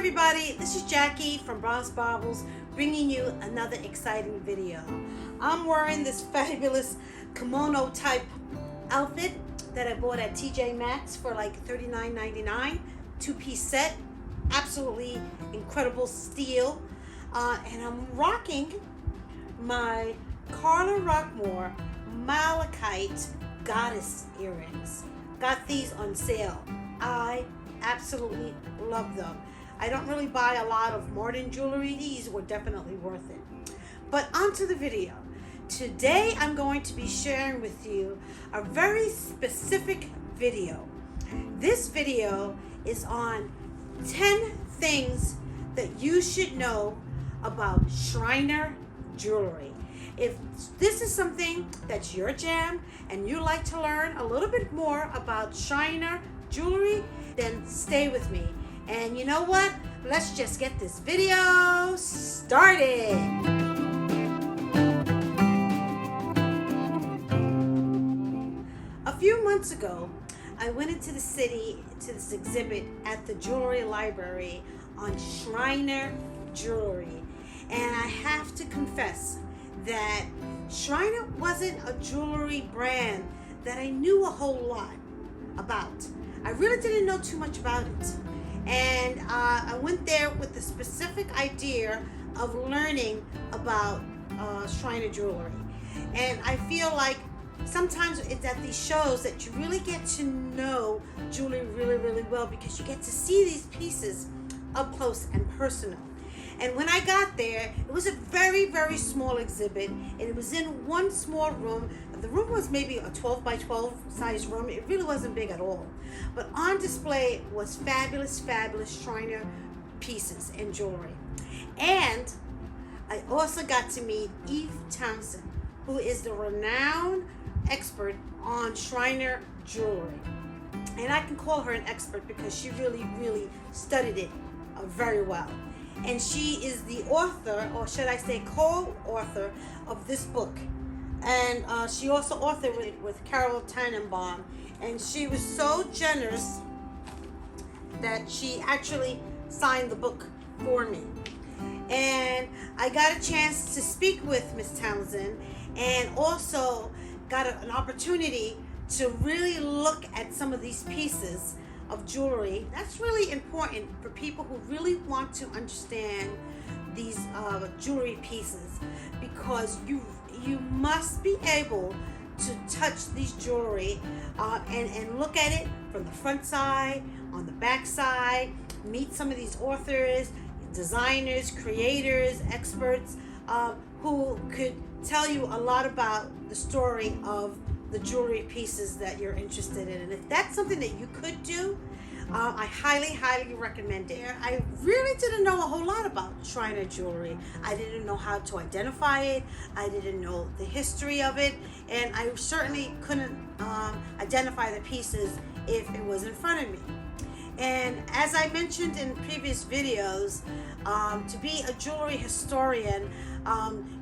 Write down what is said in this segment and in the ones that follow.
everybody, this is Jackie from Bronze Baubles bringing you another exciting video. I'm wearing this fabulous kimono type outfit that I bought at TJ Maxx for like $39.99, two-piece set, absolutely incredible steel, and I'm rocking my Carla Rockmore malachite goddess earrings. Got these on sale. I absolutely love them. I don't really buy a lot of modern jewelry. These were definitely worth it. But onto the video. Today I'm going to be sharing with you a very specific video. This video is on 10 things that you should know about Schreiner Jewelry. If this is something that's your jam and you like to learn a little bit more about Schreiner Jewelry, then stay with me. And you know what? Let's just get this video started. A few months ago, I went into the city to this exhibit at the jewelry library on Schreiner Jewelry. And I have to confess that Schreiner wasn't a jewelry brand that I knew a whole lot about. I really didn't know too much about it. And I went there with the specific idea of learning about Schreiner Jewelry. And I feel like sometimes it's at these shows that you really get to know jewelry really, really well, because you get to see these pieces up close and personal. And when I got there, it was a very, very small exhibit, and it was in one small room. The room was maybe a 12 by 12 size room. It really wasn't big at all. But on display was fabulous, fabulous Schreiner pieces and jewelry. And I also got to meet Eve Townsend, who is the renowned expert on Schreiner Jewelry. And I can call her an expert because she really, really studied it very well. And she is the author, or should I say co-author, of this book. And she also authored it with Carol Tannenbaum. And she was so generous that she actually signed the book for me. And I got a chance to speak with Miss Townsend, and also got an opportunity to really look at some of these pieces of jewelry. That's really important for people who really want to understand these jewelry pieces, because you must be able to touch these jewelry and look at it from the front side, on the back side, meet some of these authors, designers, creators, experts who could tell you a lot about the story of the jewelry pieces that you're interested in. And if that's something that you could do, I highly, highly recommend it. I really didn't know a whole lot about Schreiner Jewelry. I didn't know how to identify it. I didn't know the history of it. And I certainly couldn't identify the pieces if it was in front of me. And as I mentioned in previous videos, to be a jewelry historian,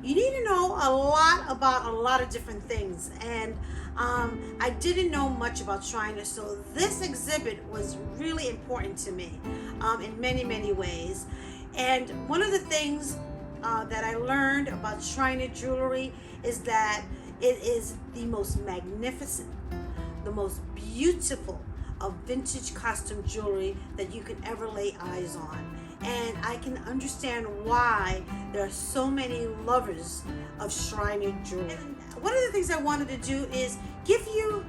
you need to know a lot about a lot of different things. And I didn't know much about Schreiner, so this exhibit was really important to me in many, many ways. And one of the things that I learned about Schreiner Jewelry is that it is the most magnificent, the most beautiful of vintage costume jewelry that you could ever lay eyes on. And I can understand why there are so many lovers of Schreiner Jewelry. And one of the things I wanted to do is give you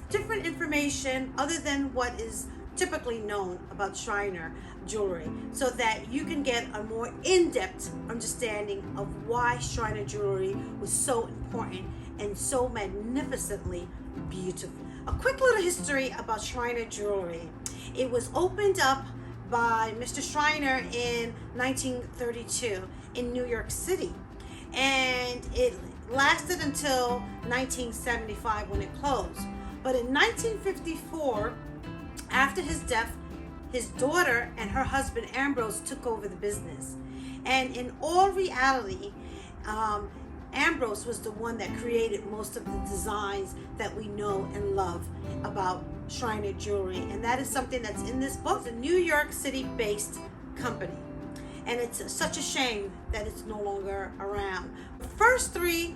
different information other than what is typically known about Schreiner Jewelry, so that you can get a more in-depth understanding of why Schreiner Jewelry was so important and so magnificently beautiful. A quick little history about Schreiner Jewelry. It was opened up by Mr. Schreiner in 1932 in New York City, and it lasted until 1975 when it closed. But in 1954, after his death, his daughter and her husband Ambrose took over the business. And in all reality, Ambrose was the one that created most of the designs that we know and love about Schreiner Jewelry, and that is something that's in this book. The New York City based company. And it's such a shame that it's no longer around. The first 3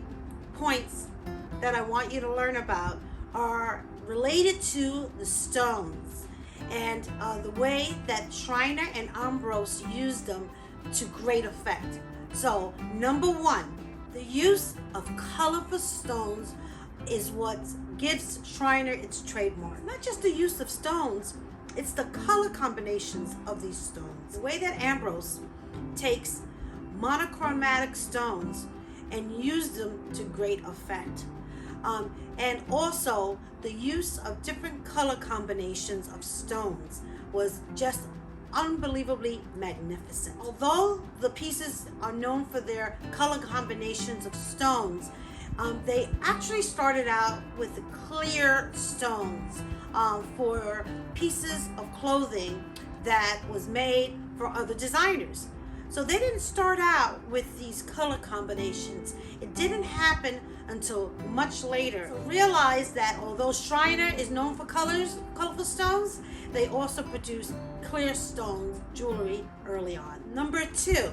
points that I want you to learn about are related to the stones and the way that Schreiner and Ambrose used them to great effect. So, number 1, the use of colorful stones is what gives Schreiner its trademark. Not just the use of stones, it's the color combinations of these stones. The way that Ambrose takes monochromatic stones and uses them to great effect. And also the use of different color combinations of stones was just unbelievably magnificent. Although the pieces are known for their color combinations of stones, they actually started out with clear stones for pieces of clothing that was made for other designers. So they didn't start out with these color combinations. It didn't happen until much later. So realize that although Schreiner is known for colorful stones, they also produced clear stones jewelry early on. Number 2,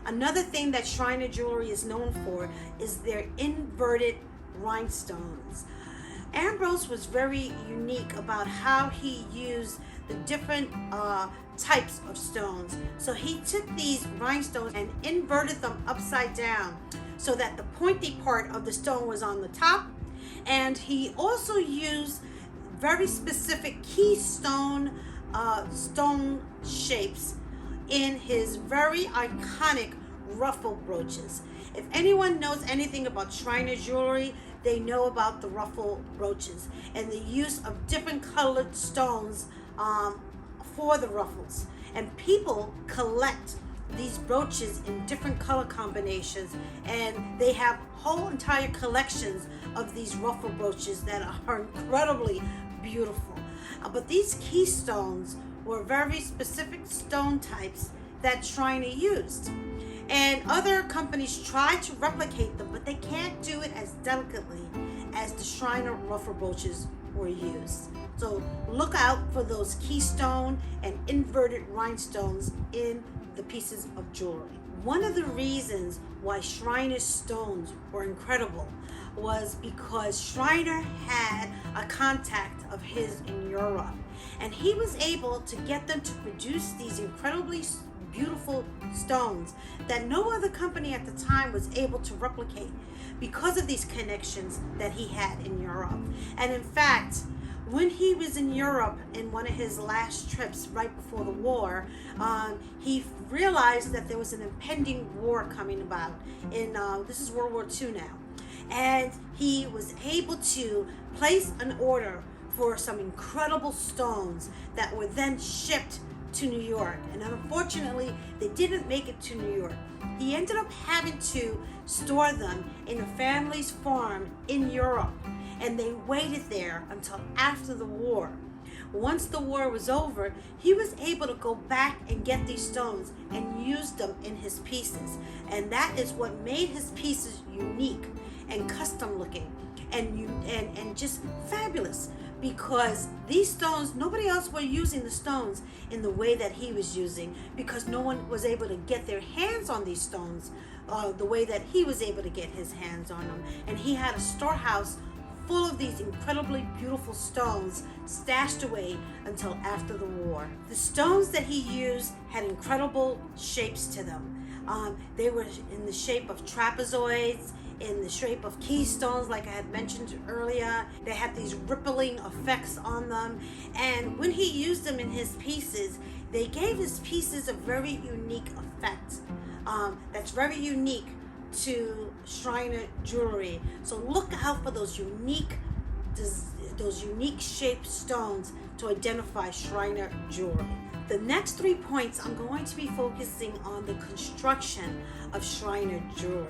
another thing that Schreiner Jewelry is known for is their inverted rhinestones. Ambrose was very unique about how he used the different types of stones. So he took these rhinestones and inverted them upside down so that the pointy part of the stone was on the top. And he also used very specific keystone stone shapes in his very iconic ruffle brooches. If anyone knows anything about Schreiner Jewelry, they know about the ruffle brooches and the use of different colored stones for the ruffles. And people collect these brooches in different color combinations, and they have whole entire collections of these ruffle brooches that are incredibly beautiful. But these keystones were very specific stone types that Schreiner used. And other companies try to replicate them, but they can't do it as delicately as the Schreiner ruffle brooches were used. So look out for those keystone and inverted rhinestones in the pieces of jewelry. One of the reasons why Schreiner's stones were incredible was because Schreiner had a contact of his in Europe, and he was able to get them to produce these incredibly beautiful stones that no other company at the time was able to replicate because of these connections that he had in Europe. And in fact, when he was in Europe in one of his last trips right before the war, he realized that there was an impending war coming about. This is World War II now. And he was able to place an order for some incredible stones that were then shipped to New York. And unfortunately, they didn't make it to New York. He ended up having to store them in a family's farm in Europe, and they waited there until after the war. Once the war was over, he was able to go back and get these stones and use them in his pieces. And that is what made his pieces unique and custom looking and just fabulous, because these stones, nobody else were using the stones in the way that he was using, because no one was able to get their hands on these stones the way that he was able to get his hands on them. And he had a storehouse full of these incredibly beautiful stones stashed away until after the war. The stones that he used had incredible shapes to them. They were in the shape of trapezoids, in the shape of keystones, like I had mentioned earlier. They had these rippling effects on them. And when he used them in his pieces, they gave his pieces a very unique effect. That's very unique to Schreiner Jewelry. So look out for those unique shaped stones to identify Schreiner Jewelry. The next 3 points, I'm going to be focusing on the construction of Schreiner Jewelry.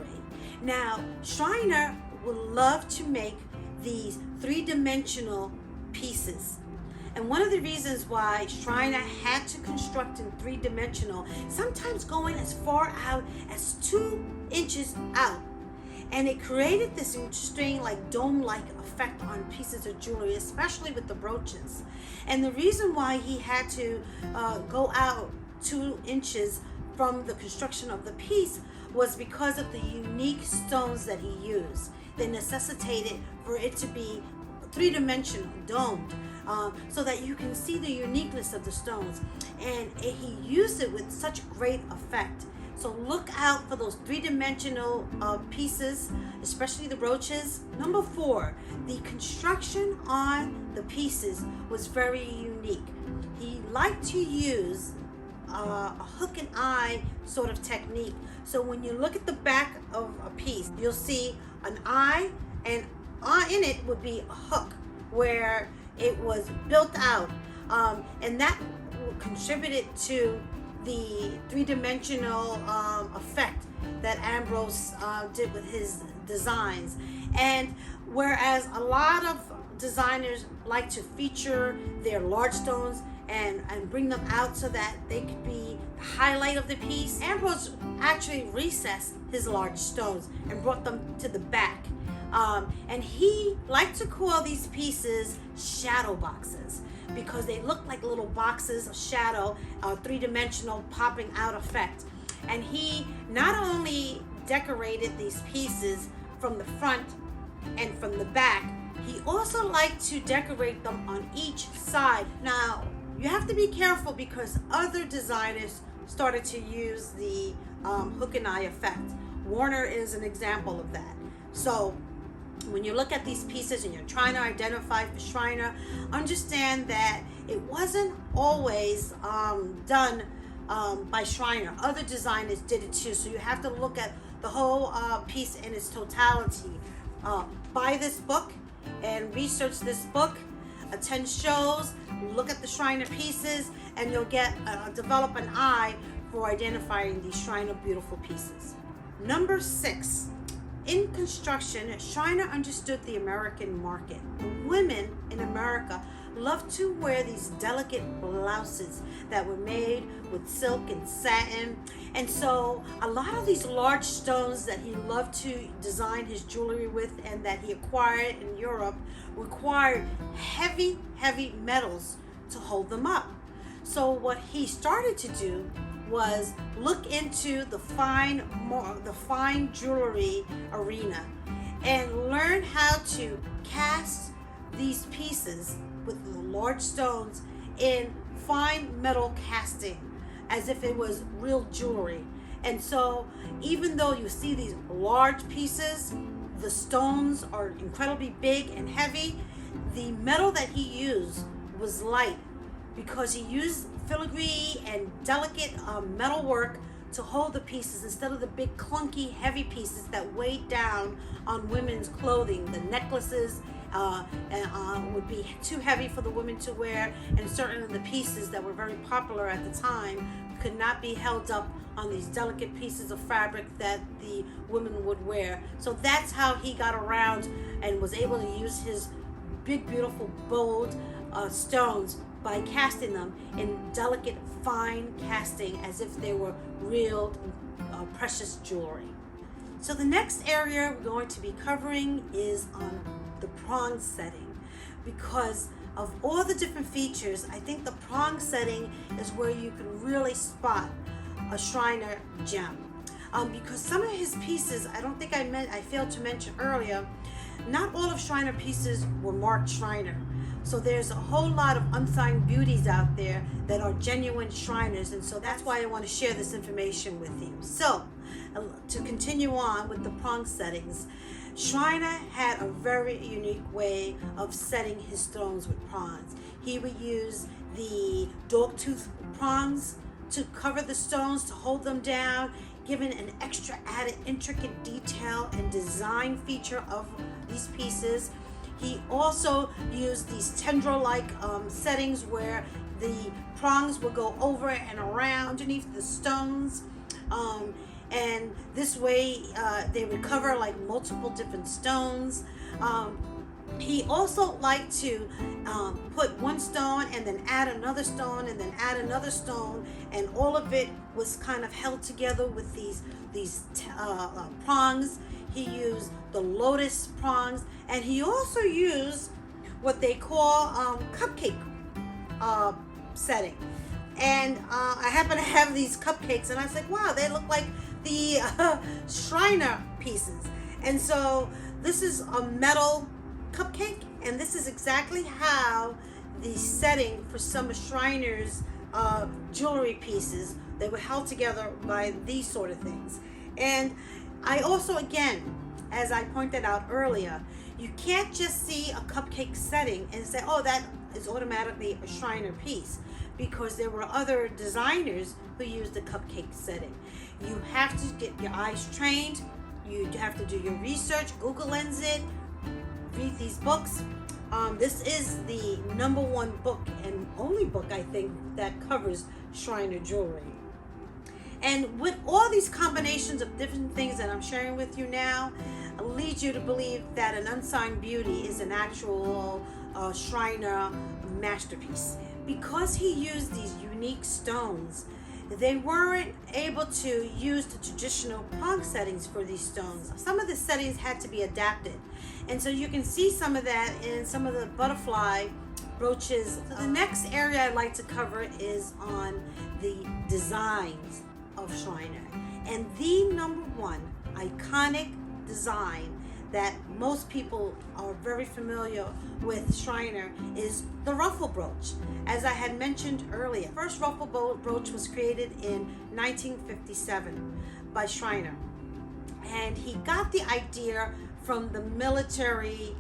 Now, Schreiner would love to make these 3-dimensional pieces. And one of the reasons why Schreiner had to construct in 3-dimensional, sometimes going as far out as 2 inches out. And it created this interesting, like dome-like effect on pieces of jewelry, especially with the brooches. And the reason why he had to go out 2 inches from the construction of the piece was because of the unique stones that he used. They necessitated for it to be three-dimensional, domed, so that you can see the uniqueness of the stones. And he used it with such great effect. So look out for those three-dimensional pieces, especially the brooches. Number 4, the construction on the pieces was very unique. He liked to use a hook and eye sort of technique. So when you look at the back of a piece, you'll see an eye, and in it would be a hook where it was built out, and that contributed to the three-dimensional effect that Ambrose did with his designs. And whereas a lot of designers like to feature their large stones and bring them out so that they could be the highlight of the piece, Ambrose actually recessed his large stones and brought them to the back. And he liked to call these pieces shadow boxes because they look like little boxes of shadow, three-dimensional popping out effect. And he not only decorated these pieces from the front and from the back, he also liked to decorate them on each side. Now, you have to be careful because other designers started to use the hook and eye effect. Warner is an example of that. So when you look at these pieces and you're trying to identify for Schreiner, understand that it wasn't always done by Schreiner. Other designers did it too. So you have to look at the whole piece in its totality. Buy this book and research this book. Attend shows, look at the Schreiner pieces, and you'll get develop an eye for identifying these Schreiner beautiful pieces. Number 6. In construction, Schreiner understood the American market. The women in America loved to wear these delicate blouses that were made with silk and satin. And so a lot of these large stones that he loved to design his jewelry with and that he acquired in Europe required heavy metals to hold them up. So what he started to do was look into the fine jewelry arena and learn how to cast these pieces with the large stones in fine metal casting as if it was real jewelry. And so even though you see these large pieces, the stones are incredibly big and heavy, the metal that he used was light because he used filigree and delicate metal work to hold the pieces instead of the big clunky heavy pieces that weighed down on women's clothing. The necklaces would be too heavy for the women to wear, and certain of the pieces that were very popular at the time could not be held up on these delicate pieces of fabric that the women would wear. So that's how he got around and was able to use his big, beautiful, bold stones by casting them in delicate, fine casting as if they were real, precious jewelry. So the next area we're going to be covering is on the prong setting. Because of all the different features, I think the prong setting is where you can really spot a Schreiner gem. Because some of his pieces, I don't think I failed to mention earlier, not all of Schreiner pieces were marked Schreiner. So there's a whole lot of unsigned beauties out there that are genuine Schriners, and so that's why I want to share this information with you. So, to continue on with the prong settings, Schreiner had a very unique way of setting his stones with prongs. He would use the dog-tooth prongs to cover the stones, to hold them down, giving an extra added intricate detail and design feature of these pieces. He also used these tendril-like settings where the prongs would go over and around underneath the stones. And this way they would cover like multiple different stones. He also liked to put one stone and then add another stone and then add another stone, and all of it was kind of held together with these prongs. He used the lotus prongs, and he also used what they call cupcake setting. and I happen to have these cupcakes, and I was like, wow, they look like the Schreiner pieces. And so this is a metal cupcake, and this is exactly how the setting for some of Schreiner's jewelry pieces, they were held together by these sort of things. And I also, again, as I pointed out earlier, you can't just see a cupcake setting and say, oh, that is automatically a Schreiner piece, because there were other designers who used the cupcake setting. You have to get your eyes trained. You have to do your research, Google Lens it, read these books. This is the #1 book and only book, I think, that covers Schreiner jewelry. And with all these combinations of different things that I'm sharing with you now, leads you to believe that an unsigned beauty is an actual Schreiner masterpiece. Because he used these unique stones, they weren't able to use the traditional prong settings for these stones. Some of the settings had to be adapted. And so you can see some of that in some of the butterfly brooches. So the next area I'd like to cover is on the designs of Schreiner. And the #1 iconic design that most people are very familiar with Schreiner is the ruffle brooch. As I had mentioned earlier, first ruffle brooch was created in 1957 by Schreiner. And he got the idea from the military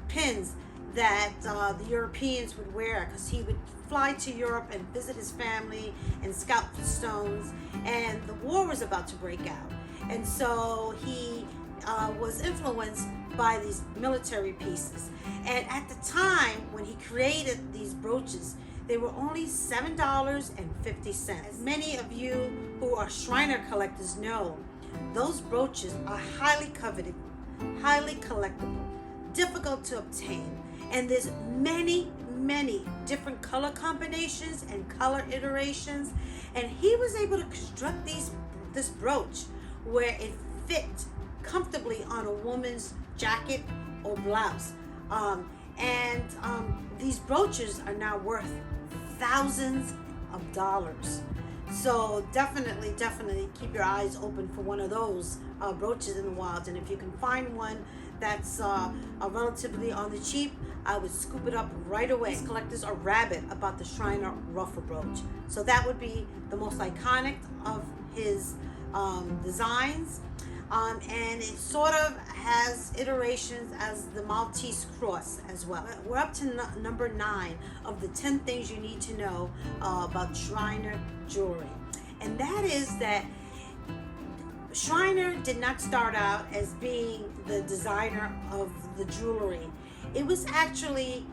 pins that the Europeans would wear, because he would fly to Europe and visit his family and scout for stones, and the war was about to break out. And so he was influenced by these military pieces. And at the time when he created these brooches, they were only $7.50. As many of you who are Schreiner collectors know, those brooches are highly coveted, highly collectible, difficult to obtain, and there's many different color combinations and color iterations. And he was able to construct this brooch where it fit comfortably on a woman's jacket or blouse. These brooches are now worth thousands of dollars. So definitely keep your eyes open for one of those brooches in the wild. And if you can find one that's relatively on the cheap, I would scoop it up right away. These collectors are rabid about the Schreiner ruffle brooch. So that would be the most iconic of his designs. And it sort of has iterations as the Maltese cross as well. We're up to number 9 of the 10 things you need to know about Schreiner jewelry. And that is that Schreiner did not start out as being the designer of the jewelry. It was actually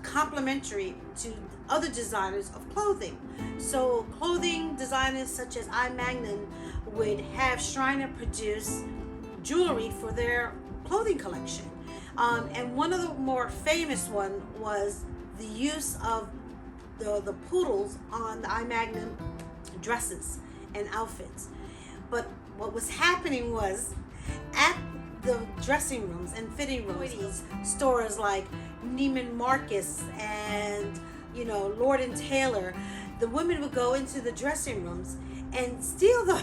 complementary to other designers of clothing. So clothing designers such as I. Magnin would have Schreiner produce jewelry for their clothing collection. And one of the more famous one was the use of the poodles on the I. Magnin dresses and outfits. But what was happening was, at the dressing rooms and fitting rooms, stores like Neiman Marcus and Lord and Taylor, the women would go into the dressing rooms and steal the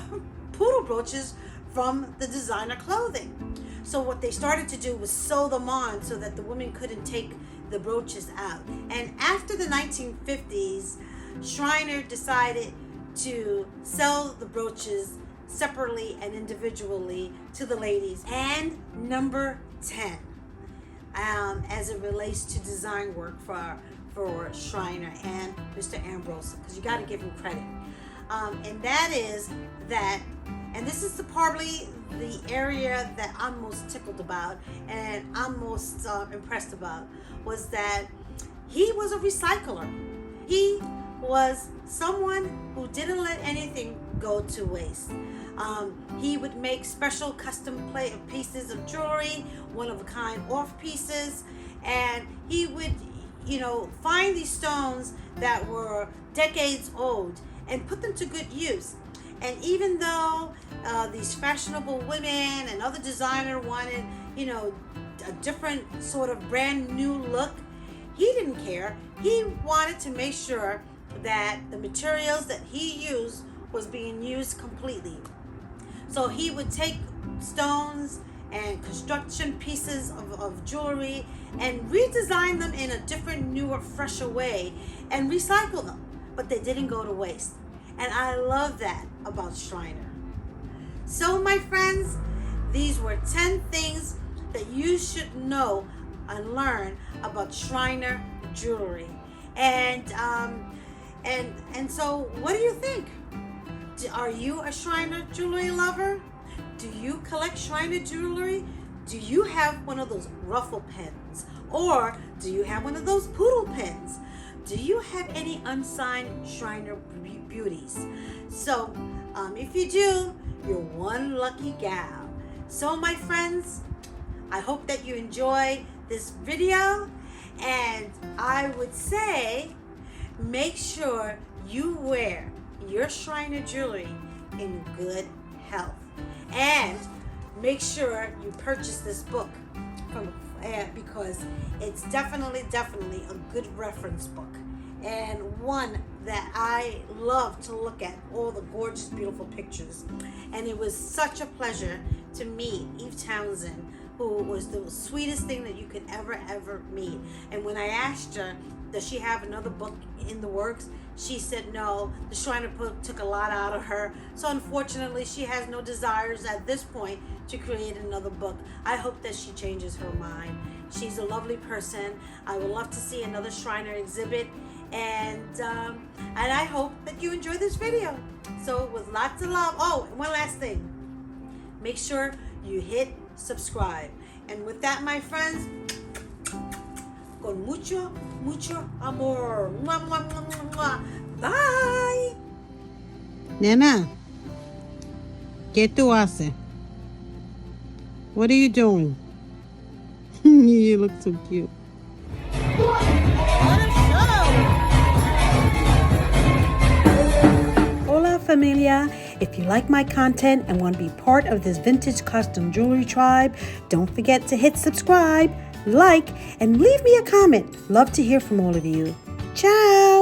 poodle brooches from the designer clothing. So what they started to do was sew them on so that the women couldn't take the brooches out. And after the 1950s, Schreiner decided to sell the brooches separately and individually to the ladies. And number 10, as it relates to design work for Schreiner and Mr. Ambrose, because you got to give him credit. And that is that, and this is probably the area that I'm most tickled about and I'm most impressed about, was that he was a recycler. He was someone who didn't let anything go to waste. He would make special custom pieces of jewelry, one-of-a-kind off pieces, and he would find these stones that were decades old and put them to good use. And even though these fashionable women and other designers wanted, a different sort of brand new look, he didn't care. He wanted to make sure that the materials that he used was being used completely. So he would take stones and construction pieces of jewelry and redesign them in a different, newer, fresher way and recycle them. But they didn't go to waste. And I love that about Schreiner. So my friends, these were 10 things that you should know and learn about Schreiner Jewelry. And so what do you think? Are you a Schreiner Jewelry lover? Do you collect Schreiner Jewelry? Do you have one of those ruffle pins? Or do you have one of those poodle pins? Do you have any unsigned Schreiner beauties? So if you do, you're one lucky gal. So my friends, I hope that you enjoy this video, and I would say make sure you wear your Schreiner jewelry in good health, and make sure you purchase this book because it's definitely a good reference book, and one that I love to look at, all the gorgeous, beautiful pictures. And it was such a pleasure to meet Eve Townsend, who was the sweetest thing that you could ever meet. And when I asked her, does she have another book in the works, she said no. The Schreiner book took a lot out of her, so unfortunately she has no desires at this point to create another book. I hope that she changes her mind. She's a lovely person. I would love to see another Schreiner exhibit, and I hope that you enjoy this video. So with lots of love. Oh, and one last thing. Make sure you hit subscribe. And with that, my friends, con mucho amor. Mwah, mwah, mwah, mwah, mwah. Bye. Nena, ¿qué tú haces? What are you doing? You look so cute. What a show. Hola familia. If you like my content and want to be part of this vintage custom jewelry tribe, don't forget to hit subscribe, like, and leave me a comment. Love to hear from all of you. Ciao!